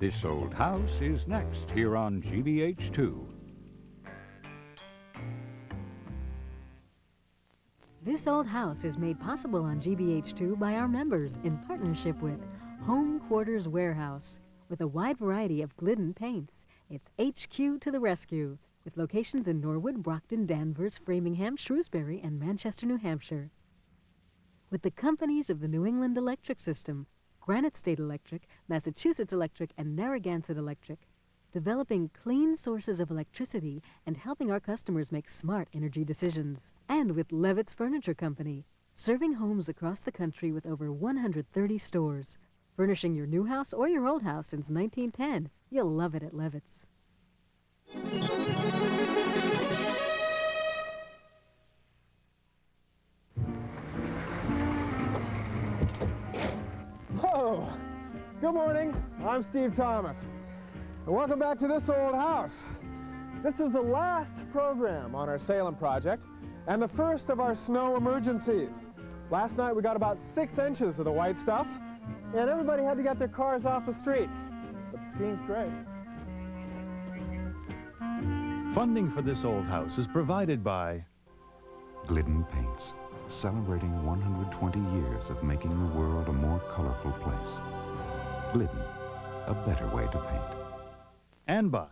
This Old House is next here on GBH2. This Old House is made possible on GBH2 by our members in partnership with Home Quarters Warehouse. With a wide variety of Glidden paints, it's HQ to the rescue, with locations in Norwood, Brockton, Danvers, Framingham, Shrewsbury, and Manchester, New Hampshire. With the companies of the New England Electric System, Granite State Electric, Massachusetts Electric, and Narragansett Electric, developing clean sources of electricity and helping our customers make smart energy decisions. And with Levitt's Furniture Company, serving homes across the country with over 130 stores. Furnishing your new house or your old house since 1910. You'll love it at Levitt's. Whoa! Good morning. I'm Steve Thomas. And welcome back to This Old House. This is the last program on our Salem project and the first of our snow emergencies. Last night we got about 6 inches of the white stuff and everybody had to get their cars off the street. But the skiing's great. Funding for This Old House is provided by Glidden Paints, celebrating 120 years of making the world a more colorful place. Glidden, a better way to paint. and by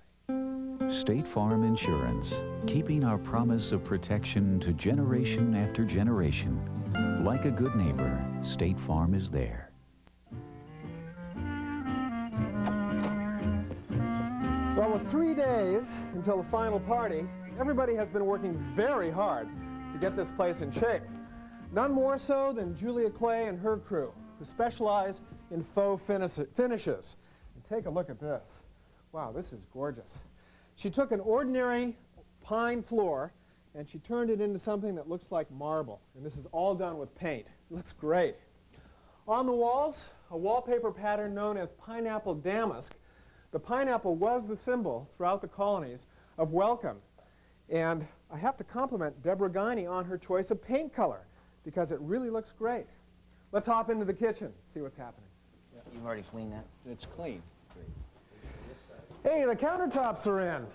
State Farm Insurance, keeping our promise of protection to generation after generation. Like a good neighbor, State Farm is there. Well, with 3 days until the final party, everybody has been working very hard to get this place in shape. None more so than Julia Clay and her crew, who specialize in faux finishes. And take a look at this. Wow, this is gorgeous. She took an ordinary pine floor and she turned it into something that looks like marble. And this is all done with paint. It looks great. On the walls, a wallpaper pattern known as pineapple damask. The pineapple was the symbol throughout the colonies of welcome. And I have to compliment Deborah Guiney on her choice of paint color because it really looks great. Let's hop into the kitchen, see what's happening. You've already cleaned that? it's clean. Hey, the countertops are in.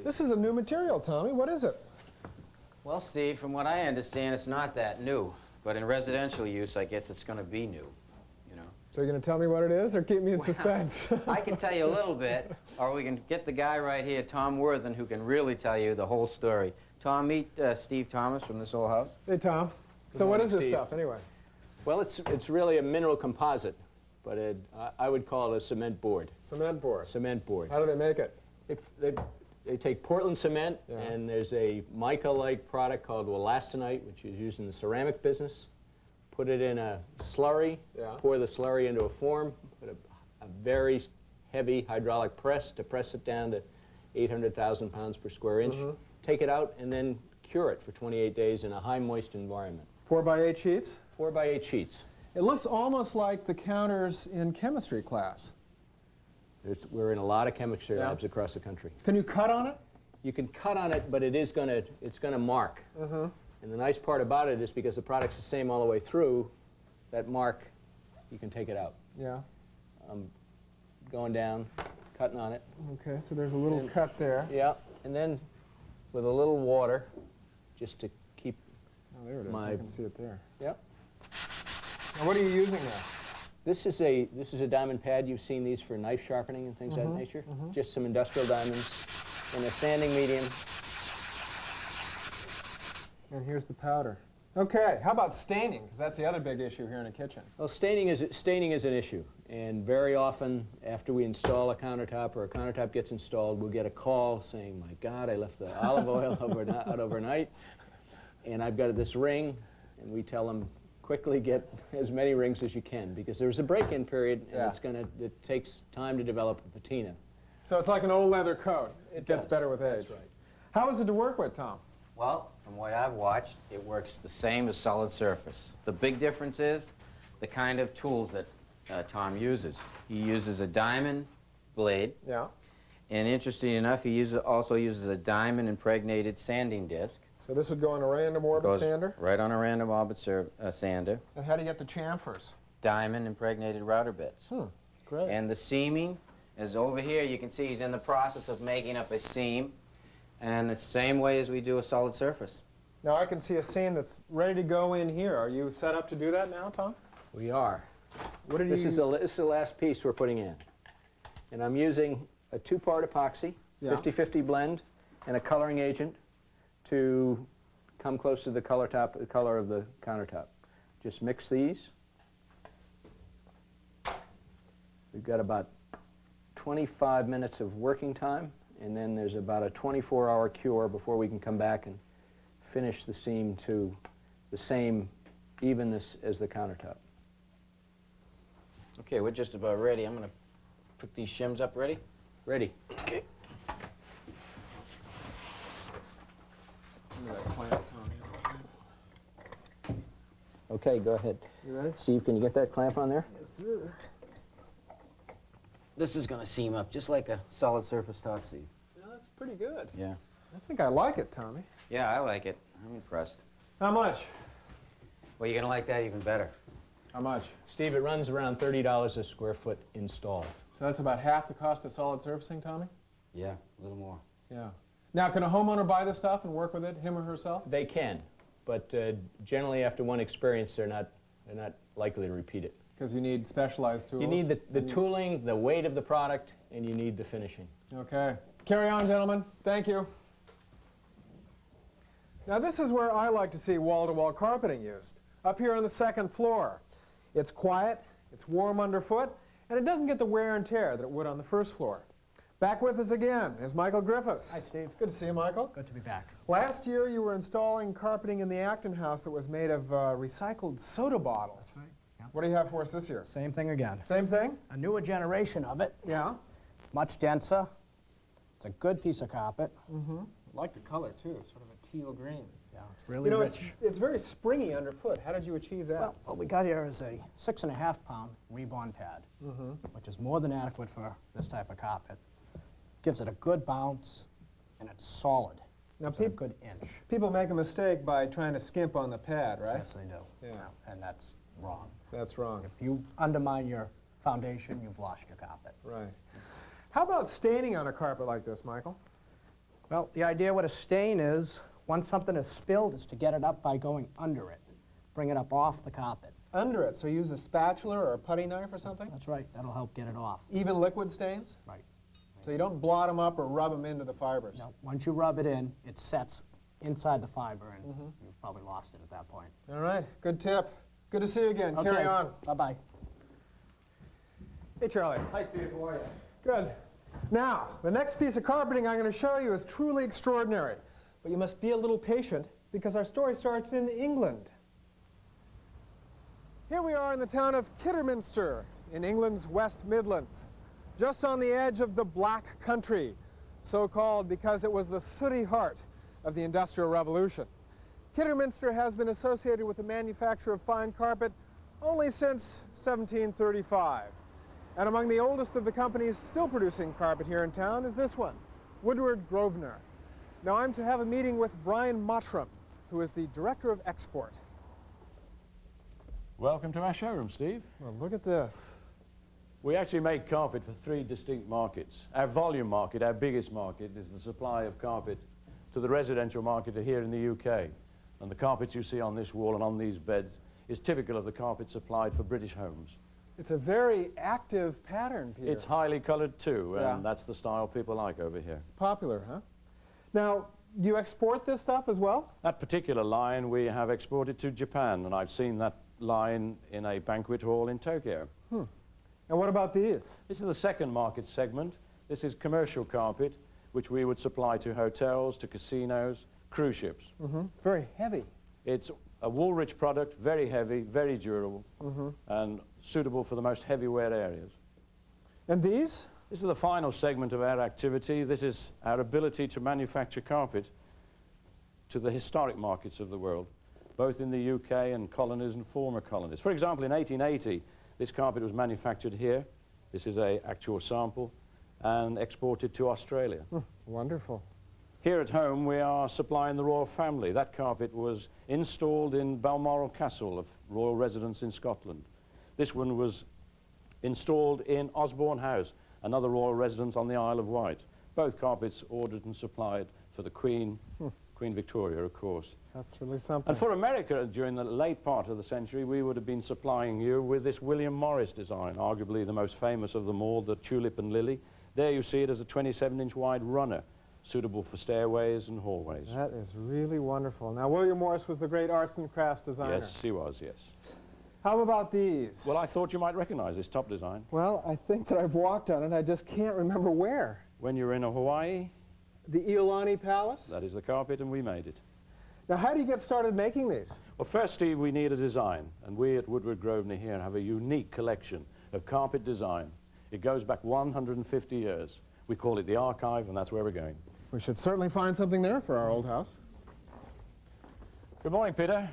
This is a new material, Tommy. What is it? Well, Steve, from what I understand, it's not that new. But in residential use, I guess it's going to be new, you know. So you're going to tell me what it is or keep me in suspense? I can tell you a little bit, or we can get the guy right here, Tom Worthen, who can really tell you the whole story. Tom, meet Steve Thomas from This Old House. Hey, Tom. Good So what morning, is this Steve. stuff, anyway? Well, it's really a mineral composite, but I would call it a cement board. Cement board. Cement board. How do they make it? They take Portland cement, Yeah. and there's a mica-like product called elastonite, which is used in the ceramic business. Put it in a slurry, Yeah. pour the slurry into a form, put a very heavy hydraulic press to press it down to 800,000 pounds per square inch. Take it out and then cure it for 28 days in a high moist environment. 4x8 sheets? 4x8 sheets. It looks almost like the counters in chemistry class. We're in a lot of chemistry Yeah. labs across the country. Can you cut on it? You can cut on it, but it's gonna mark. And the nice part about it is because the product's the same all the way through, that mark, you can take it out. Yeah. Going down, cutting on it. Okay, so there's a little cut there. Yeah, and then with a little water, just to keep, Oh, there it is. I can see it there. yep. Now, what are you using there? This is a diamond pad. You've seen these for knife sharpening and things of that nature. Just some industrial diamonds in a sanding medium. And here's the powder. Okay, how about staining? Because that's the other big issue here in a kitchen. Well, staining is an issue, and very often after we install a countertop or a countertop gets installed, we'll get a call saying, "My God, I left the olive oil out overnight, and I've got this ring," and we tell them, quickly get as many rings as you can because there's a break-in period, and it takes time to develop a patina. So it's like an old leather coat. It gets does. better with age. That's right. How is it to work with, Tom? Well, from what I've watched, it works the same as solid surface. The big difference is the kind of tools that Tom uses. He uses a diamond blade, Yeah. and interesting enough, he also uses a diamond impregnated sanding disc. So this would go on a random orbit Goes sander? right on a random orbit sander. And how do you get the chamfers? Diamond impregnated router bits. Great. And the seaming is over here. You can see he's in the process of making up a seam. And the same way as we do a solid surface. Now I can see a seam that's ready to go in here. Are you set up to do that now, Tom? We are. What did This you... is the last piece we're putting in. And I'm using a 2-part epoxy, Yeah. 50-50 blend, and a coloring agent to come close to the color of the countertop. Just mix these. We've got about 25 minutes of working time, and then there's about a 24-hour cure before we can come back and finish the seam to the same evenness as the countertop. Okay, we're just about ready. I'm going to put these shims up. Ready? Ready. Okay. Okay, go ahead. You ready? Steve, can you get that clamp on there? Yes, sir. This is going to seam up just like a solid surface top seam. Yeah, that's pretty good. Yeah. I think I like it, Tommy. Yeah, I like it. I'm impressed. How much? Well, you're going to like that even better. How much? Steve, it runs around $30 a square foot installed. So that's about half the cost of solid surfacing, Tommy? Yeah, a little more. Yeah. Now, can a homeowner buy this stuff and work with it, him or herself? They can, but generally after one experience, they're not likely to repeat it. Because you need specialized tools. You need the tooling, the weight of the product, and you need the finishing. Okay. Carry on, gentlemen. Thank you. Now, this is where I like to see wall-to-wall carpeting used, up here on the second floor. It's quiet, it's warm underfoot, and it doesn't get the wear and tear that it would on the first floor. Back with us again is Michael Griffiths. Hi, Steve. Good to see you, Michael. Good to be back. Last year, you were installing carpeting in the Acton house that was made of recycled soda bottles. That's right. Yeah. What do you have for us this year? Same thing again. Same thing? A newer generation of it. Yeah. It's much denser. It's a good piece of carpet. I like the color, too, sort of a teal green. Yeah, it's really You know, rich. it's very springy underfoot. How did you achieve that? Well, what we got here is a 6.5-pound reborn pad, which is more than adequate for this type of carpet. Gives it a good bounce, and it's solid. Now, It's a good inch. people make a mistake by trying to skimp on the pad, right? Yes, they do. Yeah. And that's wrong. That's wrong. If you undermine your foundation, you've lost your carpet. Right. How about staining on a carpet like this, Michael? Well, the idea with a stain is, once something is spilled, is to get it up by going under it. Bring it up off the carpet. Under it, so use a spatula or a putty knife or something? That's right. That'll help get it off. Even liquid stains? Right. So you don't blot them up or rub them into the fibers? Now, once you rub it in, it sets inside the fiber, and you've probably lost it at that point. All right, good tip. Good to see you again. Carry on. Bye-bye. Hey, Charlie. Hi, Steve. How are you? Good. Now, the next piece of carpeting I'm going to show you is truly extraordinary. But you must be a little patient, because our story starts in England. Here we are in the town of Kidderminster, in England's West Midlands, just on the edge of the Black Country, so called because it was the sooty heart of the Industrial Revolution. Kidderminster has been associated with the manufacture of fine carpet only since 1735. And among the oldest of the companies still producing carpet here in town is this one, Woodward Grosvenor. Now I'm to have a meeting with Brian Mottram, who is the Director of Export. Welcome to our showroom, Steve. Well, look at this. We actually make carpet for 3 distinct markets. Our volume market, our biggest market, is the supply of carpet to the residential market here in the UK. And the carpet you see on this wall and on these beds is typical of the carpet supplied for British homes. It's a very active pattern, Peter. It's highly coloured too, and Yeah. that's the style people like over here. It's popular, huh? Now, do you export this stuff as well? That particular line we have exported to Japan, and I've seen that line in a banquet hall in Tokyo. And what about these? This is the second market segment. This is commercial carpet, which we would supply to hotels, to casinos, cruise ships. Very heavy. It's a wool-rich product, very heavy, very durable, and suitable for the most heavy wear areas. And these? This is the final segment of our activity. This is our ability to manufacture carpet to the historic markets of the world, both in the UK and colonies and former colonies. For example, in 1880, this carpet was manufactured here. This is an actual sample, and exported to Australia. Wonderful. Here at home, we are supplying the royal family. That carpet was installed in Balmoral Castle, of royal residence in Scotland. This one was installed in Osborne House, another royal residence on the Isle of Wight. Both carpets ordered and supplied for the Queen, Queen Victoria, of course. That's really something. And for America, during the late part of the century, we would have been supplying you with this William Morris design, arguably the most famous of them all, the tulip and lily. There you see it as a 27-inch wide runner, suitable for stairways and hallways. That is really wonderful. Now, William Morris was the great arts and crafts designer. Yes, he was, yes. How about these? Well, I thought you might recognize this top design. Well, I think that I've walked on it. I just can't remember where. When you were in Hawaii, The Iolani Palace? that is the carpet, and we made it. Now, how do you get started making these? Well, first, Steve, we need a design, and we at Woodward Grosvenor here have a unique collection of carpet design. It goes back 150 years. We call it the archive, and that's where we're going. We should certainly find something there for our old house. Good morning, Peter. Morning,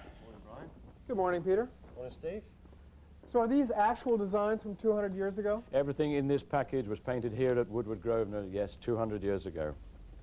Brian. Good morning, Peter. Morning, Steve. So are these actual designs from 200 years ago? Everything in this package was painted here at Woodward Grosvenor, yes, 200 years ago.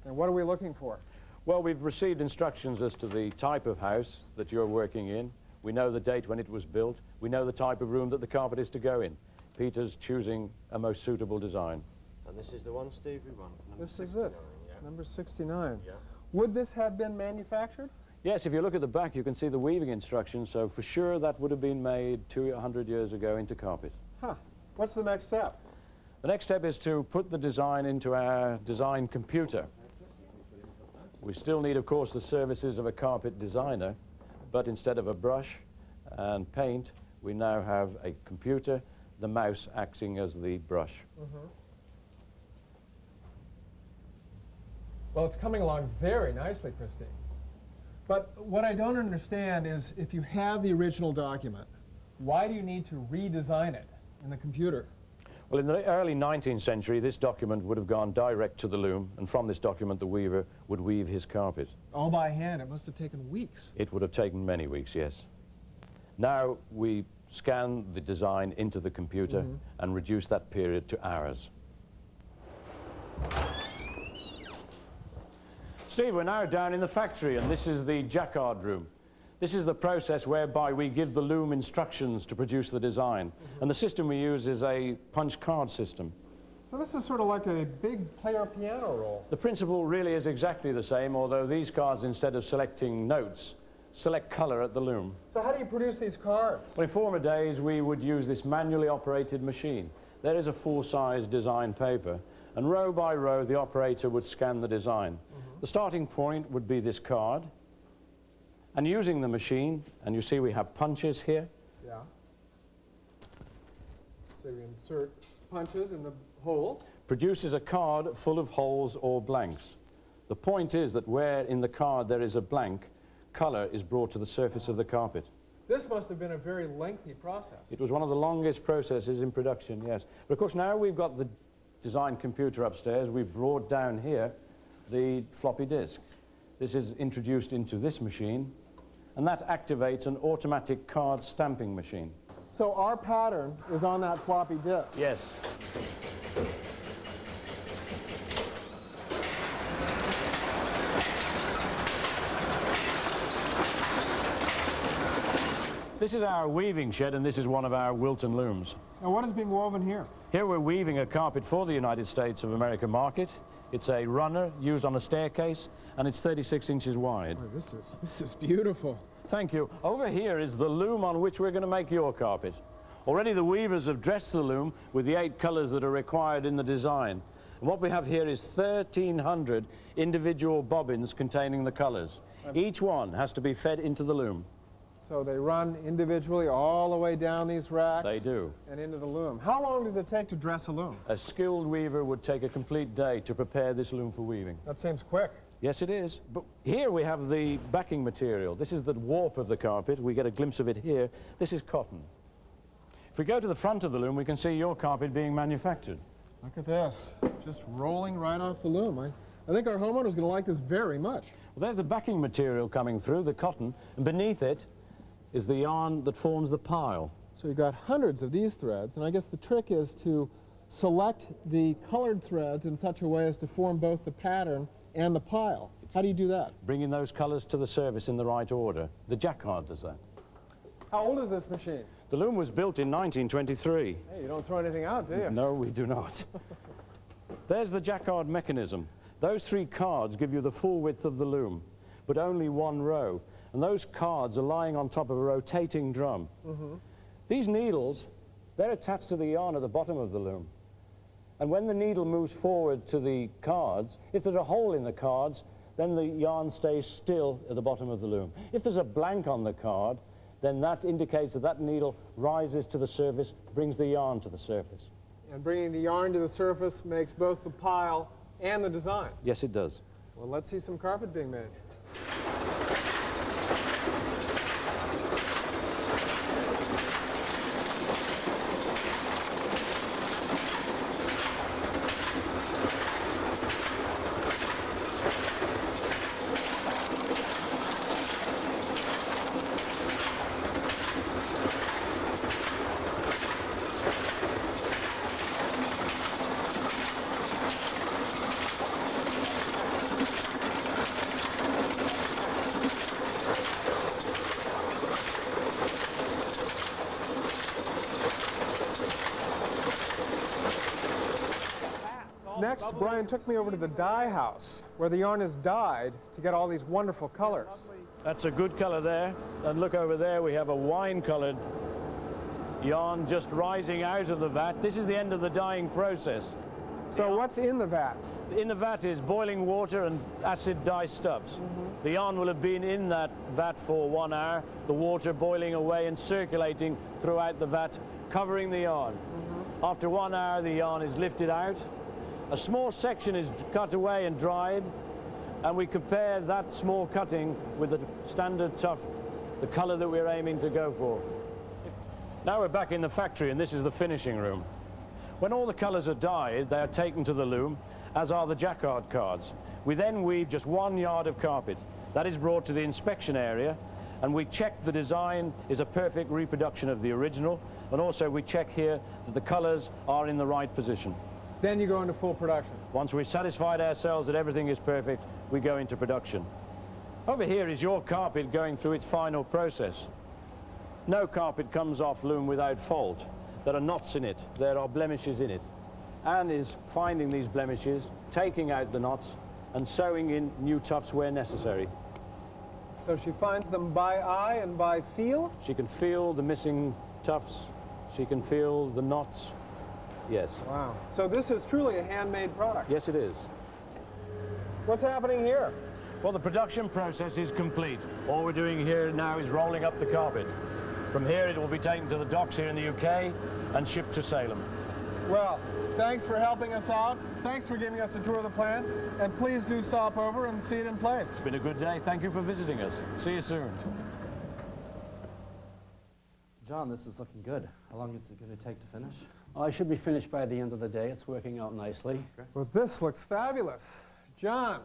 And what are we looking for? Well, we've received instructions as to the type of house that you're working in. We know the date when it was built. We know the type of room that the carpet is to go in. Peter's choosing a most suitable design. And this is the one, Steve, we want. This is it. Yeah. Number 69. Yeah. Would this have been manufactured? Yes, if you look at the back, you can see the weaving instructions, so for sure that would have been made 200 years ago into carpet. Huh. What's the next step? The next step is to put the design into our design computer. We still need, of course, the services of a carpet designer, but instead of a brush and paint, we now have a computer, the mouse acting as the brush. Well, it's coming along very nicely, Christine. But what I don't understand is if you have the original document, why do you need to redesign it in the computer? Well, in the early 19th century, this document would have gone direct to the loom, and from this document, the weaver would weave his carpet. All by hand. It must have taken weeks. It would have taken many weeks, yes. Now we scan the design into the computer and reduce that period to hours. Steve, we're now down in the factory, and this is the Jacquard Room. This is the process whereby we give the loom instructions to produce the design. And the system we use is a punch card system. So this is sort of like a big player piano roll. The principle really is exactly the same, although these cards, instead of selecting notes, select color at the loom. So how do you produce these cards? Well, in former days, we would use this manually operated machine. There is a full-size design paper, and row by row, the operator would scan the design. The starting point would be this card, and using the machine, and you see we have punches here. Yeah. So you insert punches in the holes. Produces a card full of holes or blanks. The point is that where in the card there is a blank, color is brought to the surface of the carpet. This must have been a very lengthy process. It was one of the longest processes in production, yes. But of course now we've got the design computer upstairs, we've brought down here the floppy disk. This is introduced into this machine, and that activates an automatic card stamping machine. So our pattern is on that floppy disk. Yes. This is our weaving shed, and this is one of our Wilton looms. Now what is being woven here? Here we're weaving a carpet for the United States of America market. It's a runner used on a staircase, and it's 36 inches wide. Oh, this is beautiful. Thank you. Over here is the loom on which we're going to make your carpet. Already the weavers have dressed the loom with the 8 colors that are required in the design. And what we have here is 1,300 individual bobbins containing the colors. Each one has to be fed into the loom. So they run individually all the way down these racks? They do. And into the loom. How long does it take to dress a loom? A skilled weaver would take a complete day to prepare this loom for weaving. That seems quick. Yes, it is. But here we have the backing material. This is the warp of the carpet. We get a glimpse of it here. This is cotton. If we go to the front of the loom, we can see your carpet being manufactured. Look at this. Just rolling right off the loom. I think our homeowner is going to like this very much. Well, there's the backing material coming through, the cotton, and beneath it is the yarn that forms the pile. So you've got hundreds of these threads, and I guess the trick is to select the colored threads in such a way as to form both the pattern and the pile. How do you do that? Bringing those colors to the surface in the right order. The Jacquard does that. How old is this machine? The loom was built in 1923. Hey, you don't throw anything out, do you? No, we do not. There's the Jacquard mechanism. Those 3 cards give you the full width of the loom, but only 1 row. And those cards are lying on top of a rotating drum. These needles, they're attached to the yarn at the bottom of the loom. And when the needle moves forward to the cards, if there's a hole in the cards, then the yarn stays still at the bottom of the loom. If there's a blank on the card, then that indicates that that needle rises to the surface, brings the yarn to the surface. And bringing the yarn to the surface makes both the pile and the design. Yes, it does. Well, let's see some carpet being made. Next, Brian took me over to the dye house, where the yarn is dyed to get all these wonderful colors. That's a good color there. And look over there, we have a wine-colored yarn just rising out of the vat. This is the end of the dyeing process. So what's in the vat? In the vat is boiling water and acid dye stuffs. The yarn will have been in that vat for 1 hour, the water boiling away and circulating throughout the vat, covering the yarn. After 1 hour, the yarn is lifted out. A small section is cut away and dried, and we compare that small cutting with the standard tuft, the color that we're aiming to go for. Now we're back in the factory, and this is the finishing room. When all the colors are dyed, they are taken to the loom, as are the Jacquard cards. We then weave just 1 yard of carpet. That is brought to the inspection area, and we check the design is a perfect reproduction of the original, and also we check here that the colors are in the right position. Then you go into full production. Once we've satisfied ourselves that everything is perfect, we go into production. Over here is your carpet going through its final process. No carpet comes off loom without fault. There are knots in it, there are blemishes in it. Anne is finding these blemishes, taking out the knots, and sewing in new tufts where necessary. So she finds them by eye and by feel? She can feel the missing tufts, she can feel the knots. Yes. Wow. So this is truly a handmade product. Yes, it is. What's happening here? Well, the production process is complete. All we're doing here now is rolling up the carpet. From here, it will be taken to the docks here in the UK and shipped to Salem. Well, thanks for helping us out. Thanks for giving us a tour of the plant. And please do stop over and see it in place. It's been a good day. Thank you for visiting us. See you soon. John, this is looking good. How long is it going to take to finish? I should be finished by the end of the day. It's working out nicely. Well, this looks fabulous. John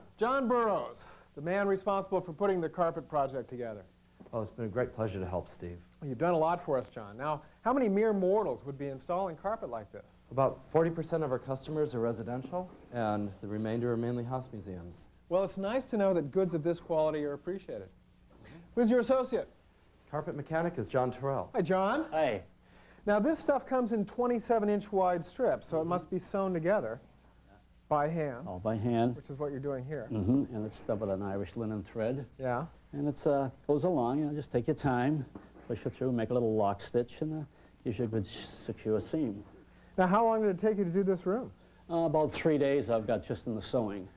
Burroughs, the man responsible for putting the carpet project together. Well, it's been a great pleasure to help, Steve. You've done a lot for us, John. Now, how many mere mortals would be installing carpet like this? About 40% of our customers are residential, and the remainder are mainly house museums. Well, it's nice to know that goods of this quality are appreciated. Who's your associate? Carpet mechanic is John Terrell. Hi, John. Hey. Now, this stuff comes in 27-inch wide strips, so it must be sewn together by hand, All by hand. which is what you're doing here. And it's done with an Irish linen thread. Yeah. And it goes along, you know, just take your time, push it through, make a little lock stitch, and gives you a good secure seam. Now, how long did it take you to do this room? About 3 days I've got just in the sewing,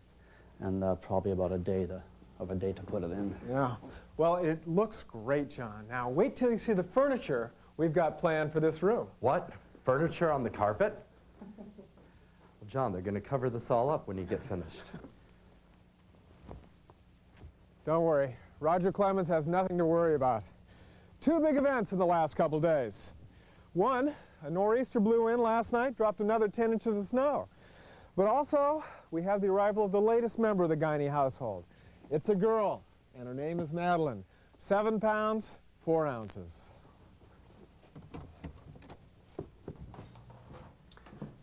and probably about a day to put it in. Yeah. Well, it looks great, John. Now, wait till you see the furniture we've got planned for this room. What? Furniture on the carpet? Well, John, they're going to cover this all up when you get finished. Don't worry. Roger Clemens has nothing to worry about. 2 big events in the last couple days. One, a nor'easter blew in last night, dropped another 10 inches of snow. But also, we have the arrival of the latest member of the Guiney household. It's a girl, and her name is Madeline. 7 pounds, 4 ounces.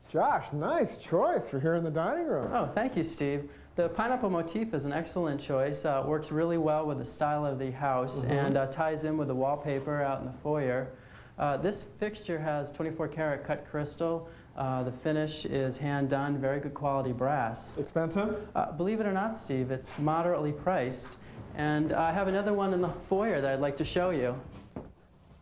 Josh, nice choice for here in the dining room. Oh, thank you, Steve. The pineapple motif is an excellent choice. It works really well with the style of the house and ties in with the wallpaper out in the foyer. This fixture has 24 karat cut crystal. The finish is hand done, very good quality brass. Expensive? Believe it or not, Steve, it's moderately priced. And I have another one in the foyer that I'd like to show you.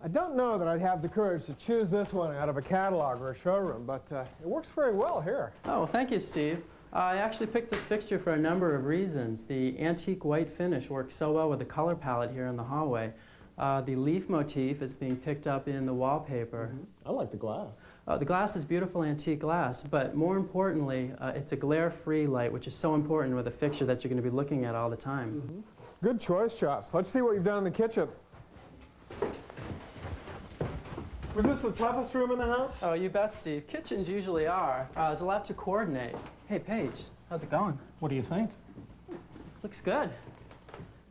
I don't know that I'd have the courage to choose this one out of a catalog or a showroom, but it works very well here. Oh, well, thank you, Steve. I actually picked this fixture for a number of reasons. The antique white finish works so well with the color palette here in the hallway. The leaf motif is being picked up in the wallpaper. I like the glass. The glass is beautiful antique glass, but more importantly, it's a glare-free light, which is so important with a fixture that you're going to be looking at all the time. Good choice, Joss. Let's see what you've done in the kitchen. Was this the toughest room in the house? Oh, you bet, Steve. Kitchens usually are. There's a lot to coordinate. Hey, Paige, how's it going? What do you think? Looks good.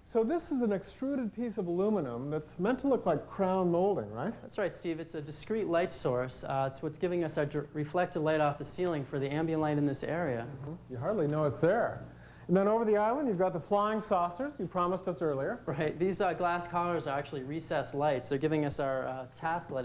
So this is an extruded piece of aluminum that's meant to look like crown molding, right? That's right, Steve. It's a discrete light source. It's what's giving us our reflected light off the ceiling for the ambient light in this area. You hardly know it's there. And then over the island, you've got the flying saucers you promised us earlier. Right. These glass collars are actually recessed lights. They're giving us our task light.